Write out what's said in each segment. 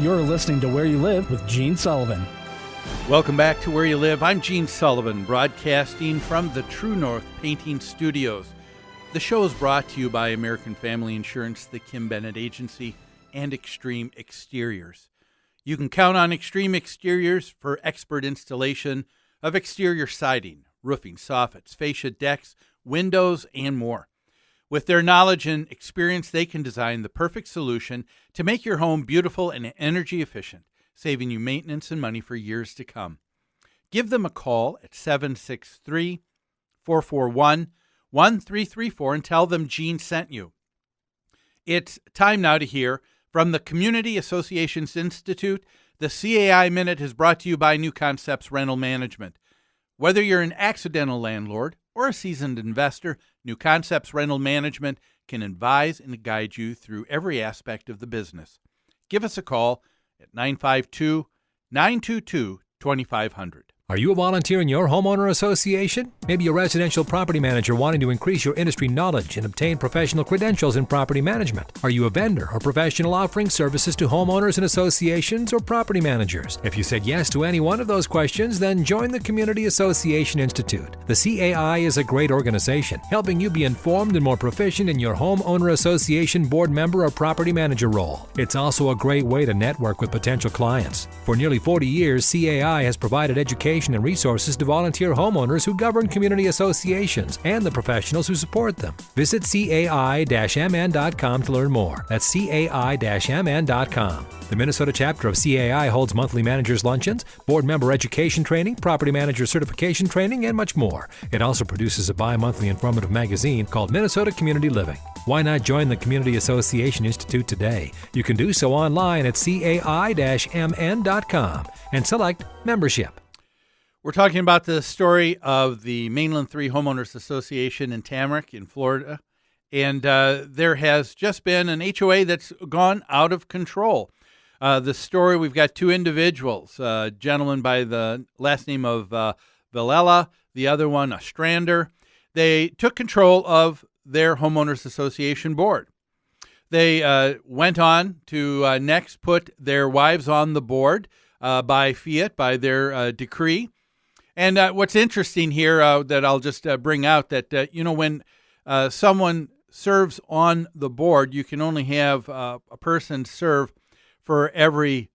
You're listening to Where You Live with Gene Sullivan. Welcome back to Where You Live. I'm Gene Sullivan, broadcasting from the True North Painting Studios. The show is brought to you by American Family Insurance, the Kim Bennett Agency, and Extreme Exteriors. You can count on Extreme Exteriors for expert installation of exterior siding, roofing, soffits, fascia, decks, windows, and more. With their knowledge and experience, they can design the perfect solution to make your home beautiful and energy efficient, saving you maintenance and money for years to come. Give them a call at 763-441-1334 and tell them Gene sent you. It's time now to hear from the Community Associations Institute. The CAI Minute is brought to you by New Concepts Rental Management. Whether you're an accidental landlord or a seasoned investor, New Concepts Rental Management can advise and guide you through every aspect of the business. Give us a call at 952-922-2500. Are you a volunteer in your homeowner association? Maybe a residential property manager wanting to increase your industry knowledge and obtain professional credentials in property management. Are you a vendor or professional offering services to homeowners and associations or property managers? If you said yes to any one of those questions, then join the Community Association Institute. The CAI is a great organization, helping you be informed and more proficient in your homeowner association board member or property manager role. It's also a great way to network with potential clients. For nearly 40 years, CAI has provided education and resources to volunteer homeowners who govern community associations and the professionals who support them. Visit cai-mn.com to learn more. That's cai-mn.com. The Minnesota chapter of CAI holds monthly managers' luncheons, board member education training, property manager certification training, and much more. It also produces a bi-monthly informative magazine called Minnesota Community Living. Why not join the Community Association Institute today? You can do so online at cai-mn.com and select membership. We're talking about the story of the Mainland 3 Homeowners Association in Tamarack in Florida. And there has just been an HOA that's gone out of control. The story, we've got two individuals, a gentleman by the last name of Villela, the other one, a Strander. They took control of their Homeowners Association board. They went on to next put their wives on the board by fiat, by their decree. And what's interesting here that I'll just bring out that, when someone serves on the board, you can only have a person serve for every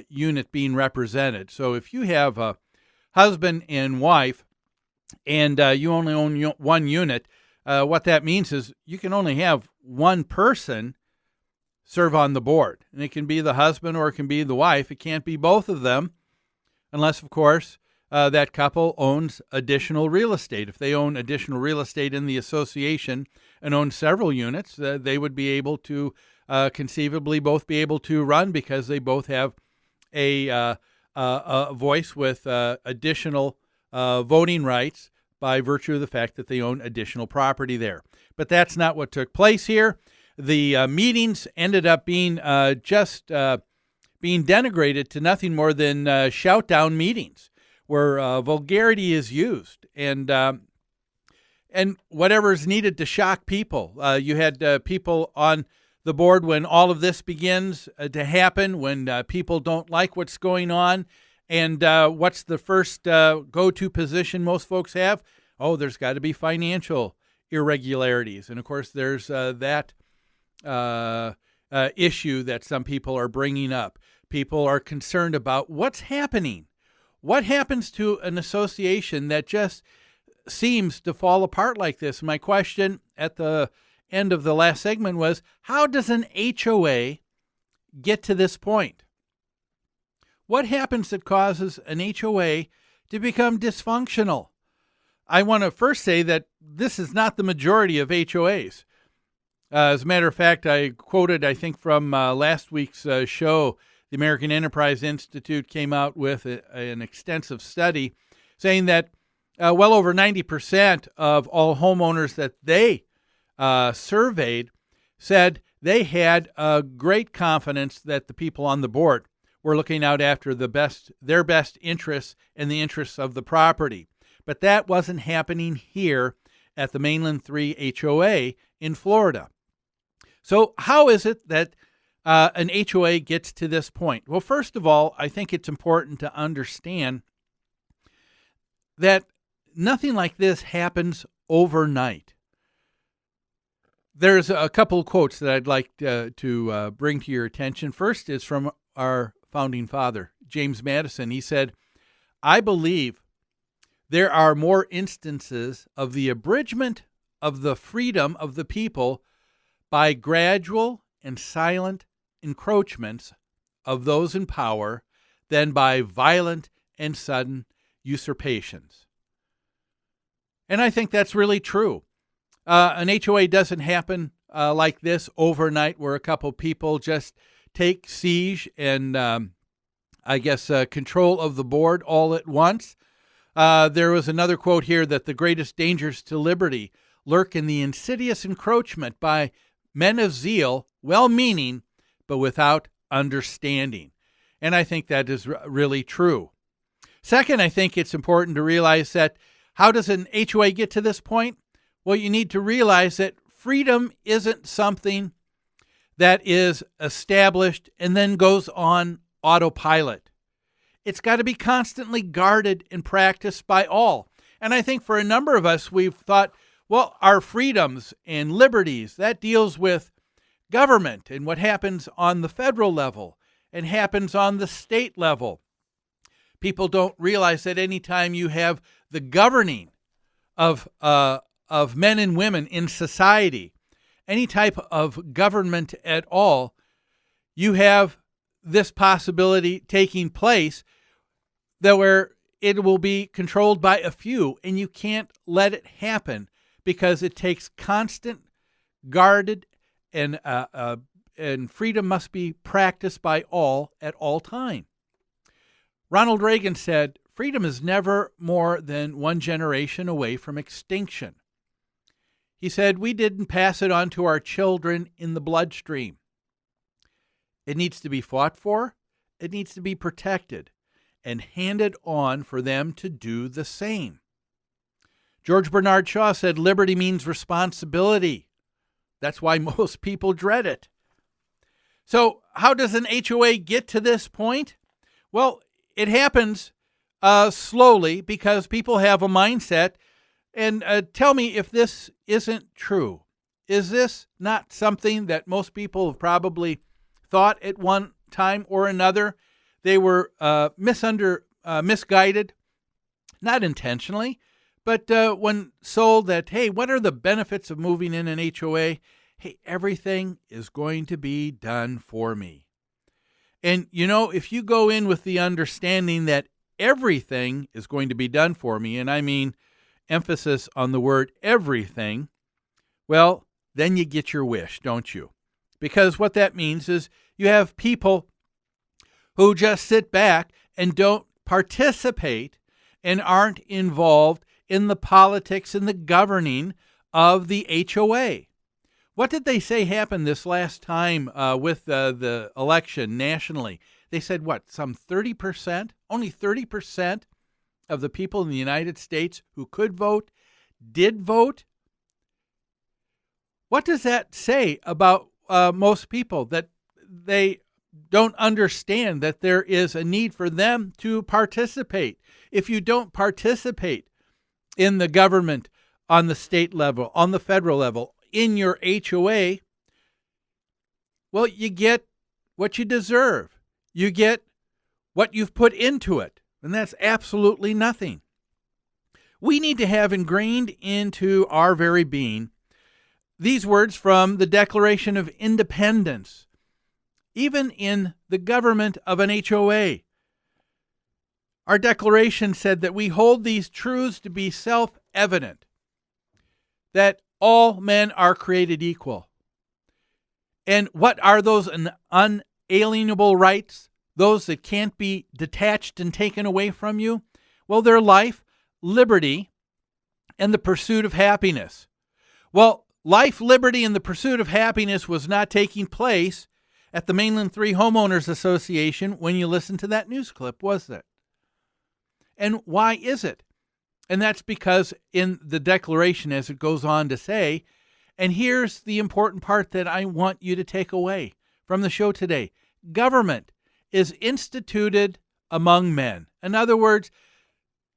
unit being represented. So if you have a husband and wife and you only own one unit, what that means is you can only have one person serve on the board. And it can be the husband or it can be the wife. It can't be both of them unless, of course, that couple owns additional real estate. If they own additional real estate in the association and own several units, they would be able to conceivably both be able to run because they both have a voice with additional voting rights by virtue of the fact that they own additional property there. But that's not what took place here. The meetings ended up being being denigrated to nothing more than shout-down meetings, where vulgarity is used and whatever is needed to shock people. You had people on the board when all of this begins to happen, when people don't like what's going on. And what's the first go-to position most folks have? Oh, there's got to be financial irregularities. And, of course, there's that issue that some people are bringing up. People are concerned about what's happening. What happens to an association that just seems to fall apart like this? My question at the end of the last segment was, how does an HOA get to this point? What happens that causes an HOA to become dysfunctional? I want to first say that this is not the majority of HOAs. As a matter of fact, I quoted, I think, from last week's show, the American Enterprise Institute came out with an extensive study saying that well over 90% of all homeowners that they surveyed said they had great confidence that the people on the board were looking out after their best interests and the interests of the property. But that wasn't happening here at the Mainland 3 HOA in Florida. So how is it that an HOA gets to this point? Well, first of all, I think it's important to understand that nothing like this happens overnight. There's a couple of quotes that I'd like to bring to your attention. First is from our founding father, James Madison. He said, "I believe there are more instances of the abridgment of the freedom of the people by gradual and silent encroachments of those in power than by violent and sudden usurpations." And I think that's really true. An HOA doesn't happen like this overnight, where a couple people just take siege and, control of the board all at once. There was another quote here that the greatest dangers to liberty lurk in the insidious encroachment by men of zeal, well-meaning, but without understanding. And I think that is really true. Second, I think it's important to realize that how does an HOA get to this point? Well, you need to realize that freedom isn't something that is established and then goes on autopilot. It's got to be constantly guarded and practiced by all. And I think for a number of us, we've thought, well, our freedoms and liberties, that deals with government and what happens on the federal level and happens on the state level. People don't realize that anytime you have the governing of men and women in society, any type of government at all, you have this possibility taking place that where it will be controlled by a few, and you can't let it happen because it takes constant, guarded, and freedom must be practiced by all at all time. Ronald Reagan said, "Freedom is never more than one generation away from extinction." He said, "We didn't pass it on to our children in the bloodstream. It needs to be fought for, it needs to be protected, and handed on for them to do the same." George Bernard Shaw said, "Liberty means responsibility. That's why most people dread it." So how does an HOA get to this point? Well, it happens slowly because people have a mindset. And tell me if this isn't true. Is this not something that most people have probably thought at one time or another? They were misguided, not intentionally, but when sold that, hey, what are the benefits of moving in an HOA? Hey, everything is going to be done for me. And, if you go in with the understanding that everything is going to be done for me, and I mean emphasis on the word everything, well, then you get your wish, don't you? Because what that means is you have people who just sit back and don't participate and aren't involved in the politics and the governing of the HOA. What did they say happened this last time with the election nationally? They said, some 30%? Only 30% of the people in the United States who could vote did vote? What does that say about most people? That they don't understand that there is a need for them to participate. If you don't participate in the government on the state level, on the federal level, in your HOA, well, you get what you deserve. You get what you've put into it. And that's absolutely nothing. We need to have ingrained into our very being these words from the Declaration of Independence, even in the government of an HOA. Our declaration said that we hold these truths to be self-evident, that all men are created equal. And what are those unalienable rights? Those that can't be detached and taken away from you? Well, they're life, liberty, and the pursuit of happiness. Well, life, liberty, and the pursuit of happiness was not taking place at the Mainland 3 Homeowners Association when you listened to that news clip, was it? And why is it? And that's because in the declaration, as it goes on to say, and here's the important part that I want you to take away from the show today. Government is instituted among men. In other words,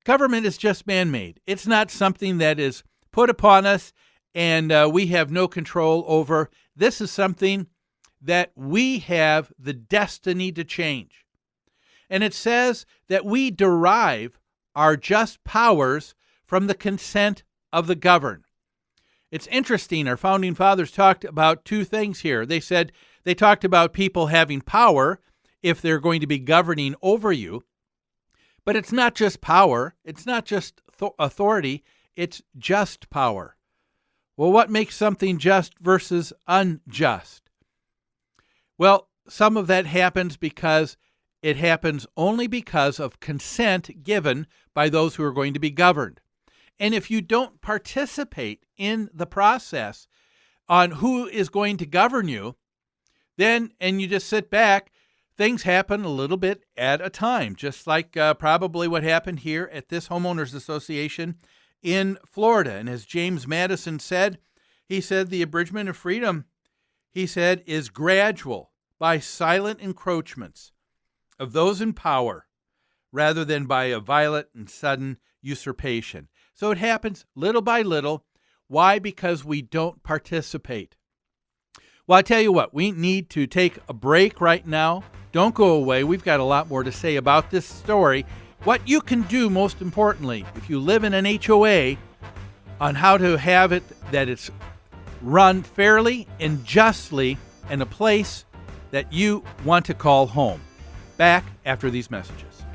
government is just man-made. It's not something that is put upon us and we have no control over. This is something that we have the destiny to change. And it says that we derive our just powers from the consent of the governed. It's interesting. Our founding fathers talked about two things here. They talked about people having power if they're going to be governing over you. But it's not just power. It's not just authority. It's just power. Well, what makes something just versus unjust? Well, some of that happens because it happens only because of consent given by those who are going to be governed. And if you don't participate in the process on who is going to govern you, and you just sit back, things happen a little bit at a time, just like probably what happened here at this homeowners association in Florida. And as James Madison said, he said the abridgment of freedom, he said, is gradual by silent encroachments of those in power rather than by a violent and sudden usurpation. So it happens little by little. Why? Because we don't participate. Well, I tell you what, we need to take a break right now. Don't go away. We've got a lot more to say about this story. What you can do, most importantly, if you live in an HOA, on how to have it that it's run fairly and justly in a place that you want to call home. Back after these messages.